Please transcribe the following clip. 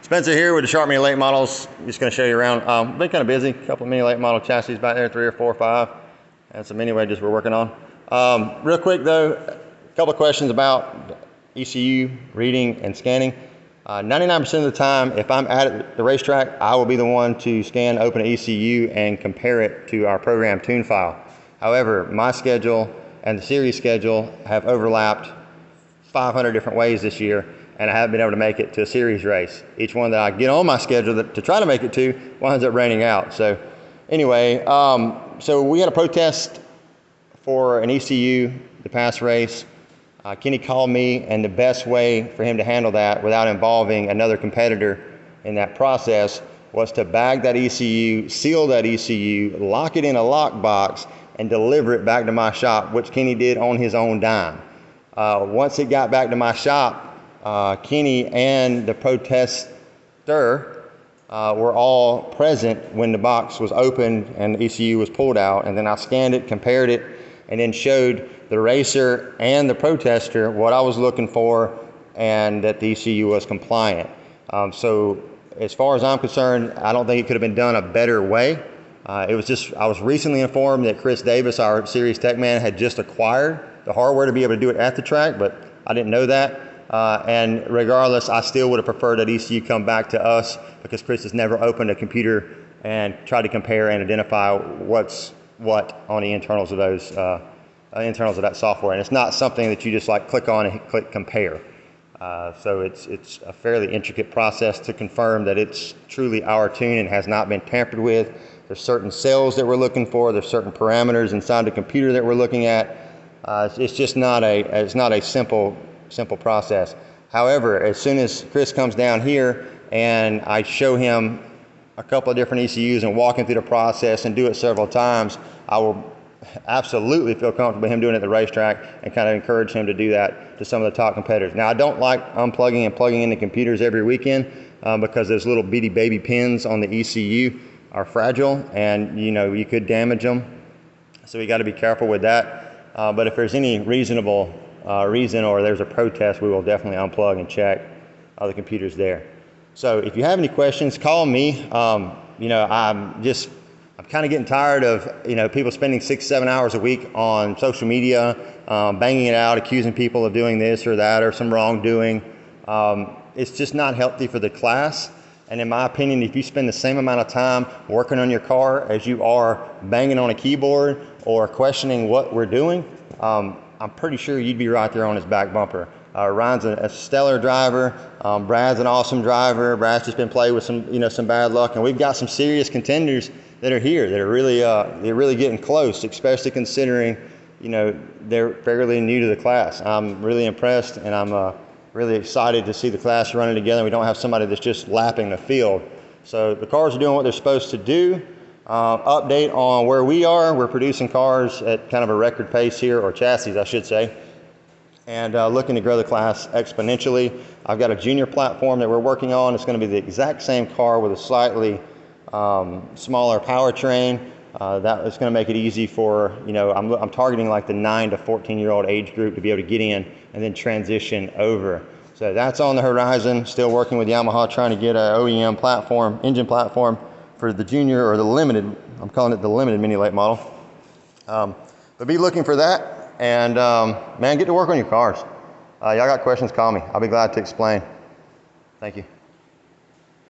Spencer here with the Sharp Mini late models. Just going to show you around. Been kind of busy. A couple of mini late model chassis back there, 3 or 4 or 5, and some mini wedges we're working on. Real quick though, a couple of questions about ECU reading and scanning. 99% of the time, if I'm at the racetrack, I will be the one to scan, open an ECU, and compare it to our program tune file. However, my schedule and the series schedule have overlapped 500 different ways this year, and I haven't been able to make it to a series race. Each one that I get on my schedule to try to make it to winds up raining out. So anyway, so we had a protest for an ECU the past race. Kenny called me, and the best way for him to handle that without involving another competitor in that process was to bag that ECU, seal that ECU, lock it in a lock box, and deliver it back to my shop, which Kenny did on his own dime. Once it got back to my shop, Kenny and the protester were all present when the box was opened and the ECU was pulled out, and then I scanned it, compared it, and then showed the racer and the protester what I was looking for and that the ECU was compliant. So as far as I'm concerned, I don't think it could have been done a better way. I was recently informed that Chris Davis, our series tech man, had just acquired the hardware to be able to do it at the track, but I didn't know that. And regardless, I still would have preferred that ECU come back to us, because Chris has never opened a computer and tried to compare and identify what's what on the internals of those internals of that software. And it's not something that you just like click on and click compare. So it's a fairly intricate process to confirm that it's truly our tune and has not been tampered with. There's certain cells that we're looking for. There's certain parameters inside the computer that we're looking at. It's just not a simple process. However, as soon as Chris comes down here and I show him a couple of different ECUs and walk him through the process and do it several times, I will absolutely feel comfortable with him doing it at the racetrack, and kind of encourage him to do that to some of the top competitors. Now, I don't like unplugging and plugging in the computers every weekend because those little bitty baby pins on the ECU are fragile, and you could damage them. So we got to be careful with that. But if there's any reasonable reason or there's a protest, we will definitely unplug and check the computers there. So if you have any questions, call me. I'm kind of getting tired of people spending 6-7 hours a week on social media, banging it out, accusing people of doing this or that or some wrongdoing. It's just not healthy for the class. And in my opinion, if you spend the same amount of time working on your car as you are banging on a keyboard or questioning what we're doing, I'm pretty sure you'd be right there on his back bumper. Ryan's a stellar driver. Brad's an awesome driver. Brad's just been playing with some bad luck, and we've got some serious contenders that are here that are really getting close, especially considering they're fairly new to the class. I'm really impressed, and I'm really excited to see the class running together. We don't have somebody that's just lapping the field. So the cars are doing what they're supposed to do. Update on where we are. We're producing cars at kind of a record pace here, or chassis, I should say, and looking to grow the class exponentially. I've got a junior platform that we're working on. It's going to be the exact same car with a slightly smaller powertrain. That is going to make it easy for, I'm targeting like the 9 to 14-year-old age group to be able to get in and then transition over. So that's on the horizon. Still working with Yamaha, trying to get an OEM platform, engine platform for the junior or the limited. I'm calling it the limited mini late model. But be looking for that, and man, get to work on your cars. Y'all got questions, call me. I'll be glad to explain. Thank you.